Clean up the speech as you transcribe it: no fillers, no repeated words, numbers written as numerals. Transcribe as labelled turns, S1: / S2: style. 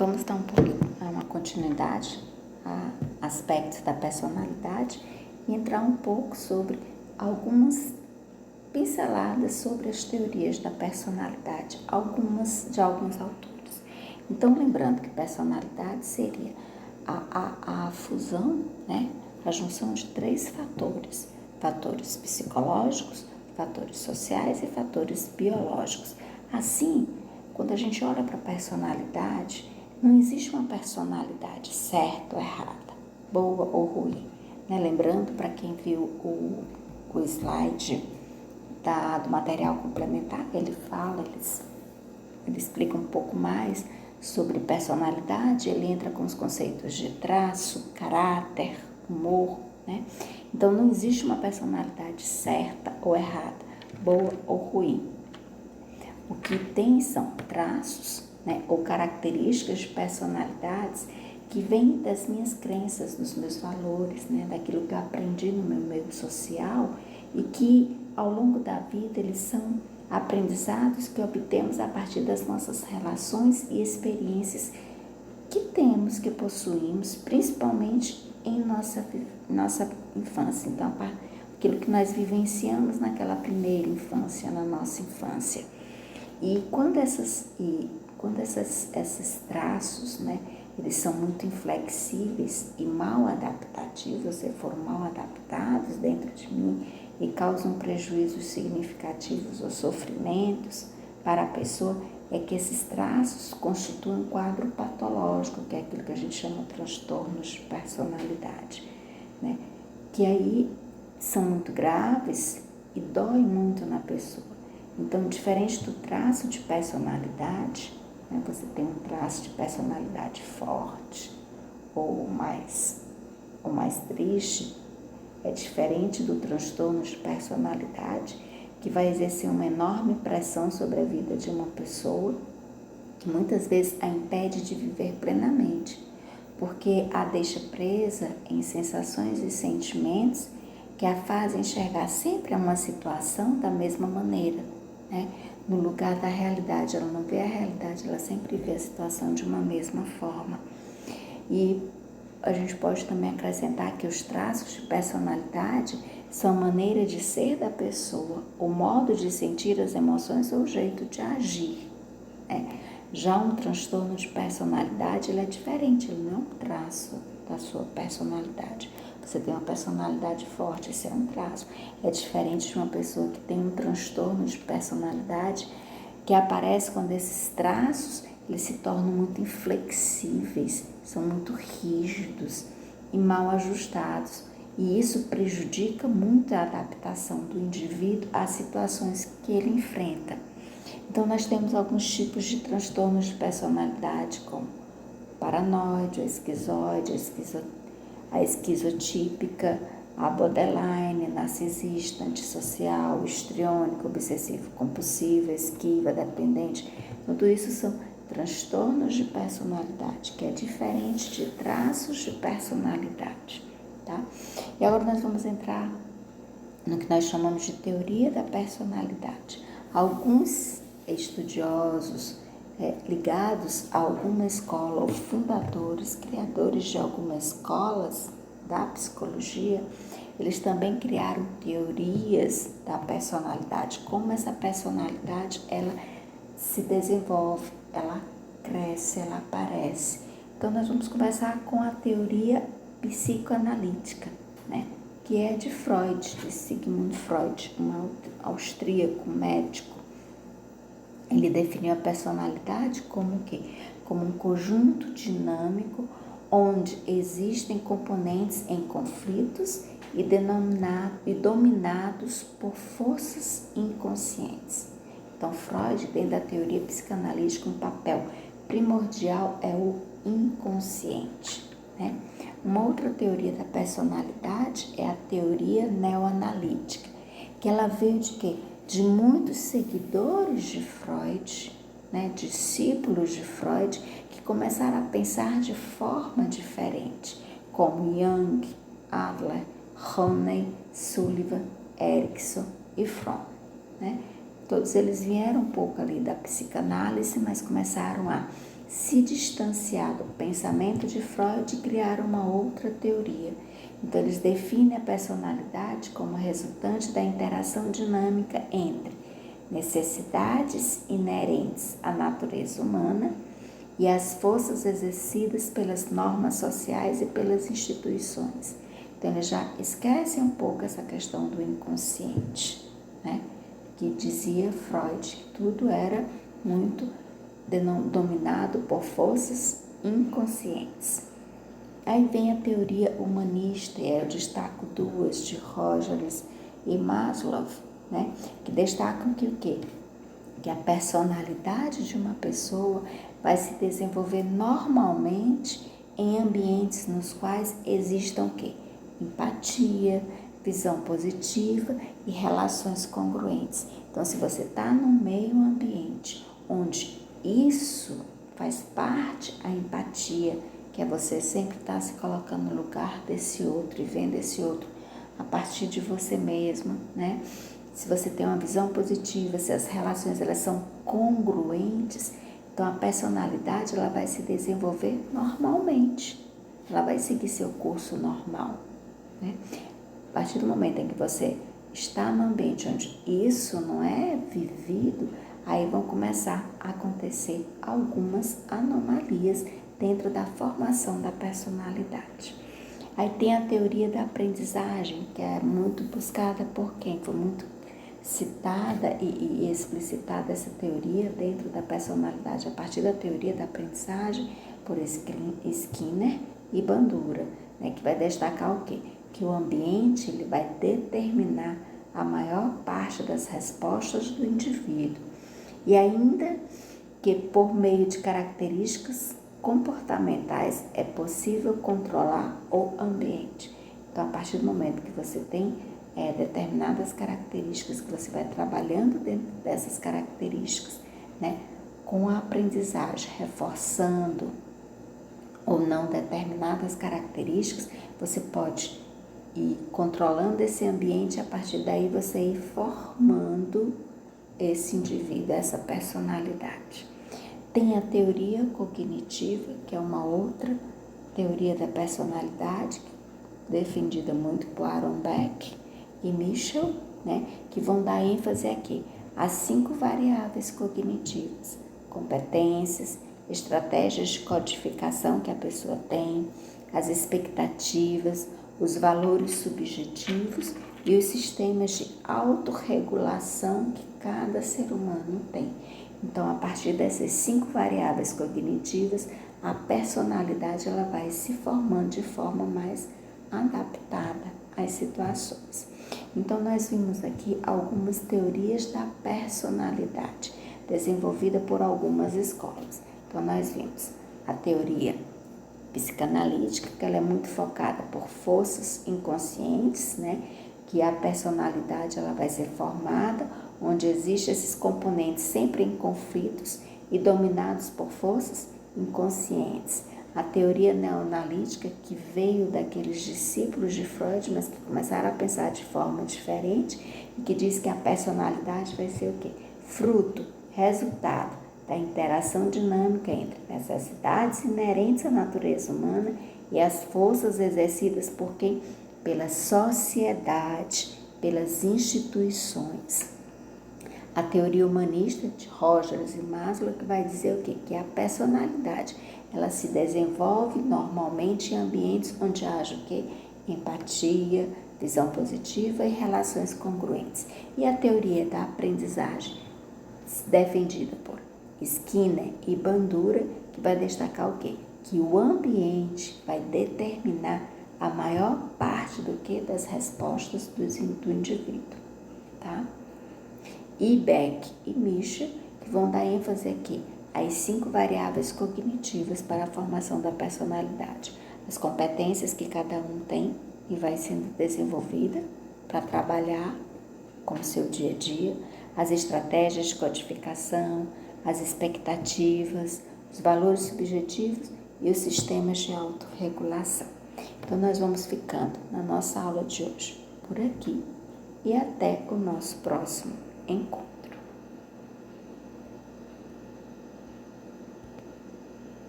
S1: Vamos dar um pouquinho, uma continuidade a aspectos da personalidade e entrar um pouco sobre algumas pinceladas sobre as teorias da personalidade, de alguns autores. Então, lembrando que personalidade seria a fusão, né, a junção de 3 fatores: fatores psicológicos, fatores sociais e fatores biológicos. Assim, quando a gente olha para a personalidade, não existe uma personalidade certa ou errada, boa ou ruim. Né? Lembrando, para quem viu o slide do material complementar, ele explica um pouco mais sobre personalidade, ele entra com os conceitos de traço, caráter, humor, né? Então, não existe uma personalidade certa ou errada, boa ou ruim. O que tem são traços, né, ou características de personalidades que vêm das minhas crenças, dos meus valores, né, daquilo que eu aprendi no meu meio social e que, ao longo da vida, eles são aprendizados que obtemos a partir das nossas relações e experiências que temos, que possuímos, principalmente em nossa infância. Então, aquilo que nós vivenciamos naquela primeira infância, na nossa infância. E quando esses traços, né, eles são muito inflexíveis e mal adaptativos, ou foram mal adaptados dentro de mim e causam prejuízos significativos ou sofrimentos para a pessoa, é que esses traços constituem um quadro patológico, que é aquilo que a gente chama de transtornos de personalidade, né? Que aí são muito graves e doem muito na pessoa. Então, diferente do traço de personalidade, né, você tem um traço de personalidade forte ou mais triste, é diferente do transtorno de personalidade, que vai exercer uma enorme pressão sobre a vida de uma pessoa, que muitas vezes a impede de viver plenamente, porque a deixa presa em sensações e sentimentos que a fazem enxergar sempre uma situação da mesma maneira, né? No lugar da realidade, ela não vê a realidade, ela sempre vê a situação de uma mesma forma. E a gente pode também acrescentar que os traços de personalidade são maneira de ser da pessoa, o modo de sentir as emoções ou o jeito de agir. Já um transtorno de personalidade, ele é diferente, ele não é um traço da sua personalidade. Você tem uma personalidade forte, esse é um traço. É diferente de uma pessoa que tem um transtorno de personalidade que aparece quando esses traços eles se tornam muito inflexíveis, são muito rígidos e mal ajustados. E isso prejudica muito a adaptação do indivíduo às situações que ele enfrenta. Então, nós temos alguns tipos de transtornos de personalidade, como paranoide, a esquizoide, a esquizotípica, a borderline, narcisista, antissocial, histriônico, obsessivo compulsivo, esquiva, dependente. Tudo isso são transtornos de personalidade, que é diferente de traços de personalidade, tá? E agora nós vamos entrar no que nós chamamos de teoria da personalidade. Alguns estudiosos ligados a alguma escola ou fundadores, criadores de algumas escolas da psicologia, eles também criaram teorias da personalidade, como essa personalidade ela se desenvolve, ela cresce, ela aparece. Então nós vamos começar com a teoria psicoanalítica, né? Que é de Freud, de Sigmund Freud, um austríaco médico. Ele definiu a personalidade como o quê? Como um conjunto dinâmico onde existem componentes em conflitos e dominados por forças inconscientes. Então, Freud, dentro da teoria psicanalítica, um papel primordial é o inconsciente, né? Uma outra teoria da personalidade é a teoria neoanalítica, que ela veio de quê? De muitos seguidores de Freud, né, discípulos de Freud, que começaram a pensar de forma diferente, como Jung, Adler, Roney, Sullivan, Erickson e Fromm, né? Todos eles vieram um pouco ali da psicanálise, mas começaram a se distanciar do pensamento de Freud e criar uma outra teoria. Então, eles definem a personalidade como resultante da interação dinâmica entre necessidades inerentes à natureza humana e as forças exercidas pelas normas sociais e pelas instituições. Então, eles já esquecem um pouco essa questão do inconsciente, né? Que dizia Freud que tudo era muito dominado por forças inconscientes. Aí vem a teoria humanista, e eu destaco duas, de Rogers e Maslow, né? Que destacam que o quê? Que a personalidade de uma pessoa vai se desenvolver normalmente em ambientes nos quais existam o quê? Empatia, visão positiva e relações congruentes. Então, se você está num meio ambiente onde isso faz parte, a empatia, que é você sempre estar se colocando no lugar desse outro e vendo esse outro a partir de você mesmo, né? Se você tem uma visão positiva, se as relações elas são congruentes, então a personalidade ela vai se desenvolver normalmente, ela vai seguir seu curso normal, né? A partir do momento em que você está no ambiente onde isso não é vivido, aí vão começar a acontecer algumas anomalias dentro da formação da personalidade. Aí tem a teoria da aprendizagem, que é muito buscada por quem? Foi muito citada e explicitada essa teoria dentro da personalidade, a partir da teoria da aprendizagem, por Skinner e Bandura, né, que vai destacar o quê? Que o ambiente ele vai determinar a maior parte das respostas do indivíduo. E ainda que por meio de características comportamentais é possível controlar o ambiente. Então, a partir do momento que você tem determinadas características, que você vai trabalhando dentro dessas características, né, com a aprendizagem, reforçando ou não determinadas características, você pode ir controlando esse ambiente, a partir daí você ir formando esse indivíduo, essa personalidade. Tem a teoria cognitiva, que é uma outra teoria da personalidade, defendida muito por Aaron Beck e Michel, né, que vão dar ênfase aqui às 5 variáveis cognitivas: competências, estratégias de codificação que a pessoa tem, as expectativas, os valores subjetivos e os sistemas de autorregulação que cada ser humano tem. Então, a partir dessas 5 variáveis cognitivas, a personalidade ela vai se formando de forma mais adaptada às situações. Então, nós vimos aqui algumas teorias da personalidade, desenvolvida por algumas escolas. Então, nós vimos a teoria psicanalítica, que ela é muito focada por forças inconscientes, né? Que a personalidade ela vai ser formada onde existem esses componentes sempre em conflitos e dominados por forças inconscientes. A teoria neoanalítica, que veio daqueles discípulos de Freud, mas que começaram a pensar de forma diferente, e que diz que a personalidade vai ser o quê? Fruto, resultado da interação dinâmica entre necessidades inerentes à natureza humana e as forças exercidas por quem? Pela sociedade, pelas instituições. A teoria humanista de Rogers e Maslow, que vai dizer o quê? Que a personalidade ela se desenvolve normalmente em ambientes onde haja o quê? Empatia, visão positiva e relações congruentes. E a teoria da aprendizagem, defendida por Skinner e Bandura, que vai destacar o quê? Que o ambiente vai determinar a maior parte do que das respostas do indivíduo, tá? E Beck e Michel, que vão dar ênfase aqui às 5 variáveis cognitivas para a formação da personalidade, as competências que cada um tem e vai sendo desenvolvida para trabalhar com o seu dia a dia, as estratégias de codificação, as expectativas, os valores subjetivos e os sistemas de autorregulação. Então, nós vamos ficando na nossa aula de hoje por aqui e até o nosso próximo encontro.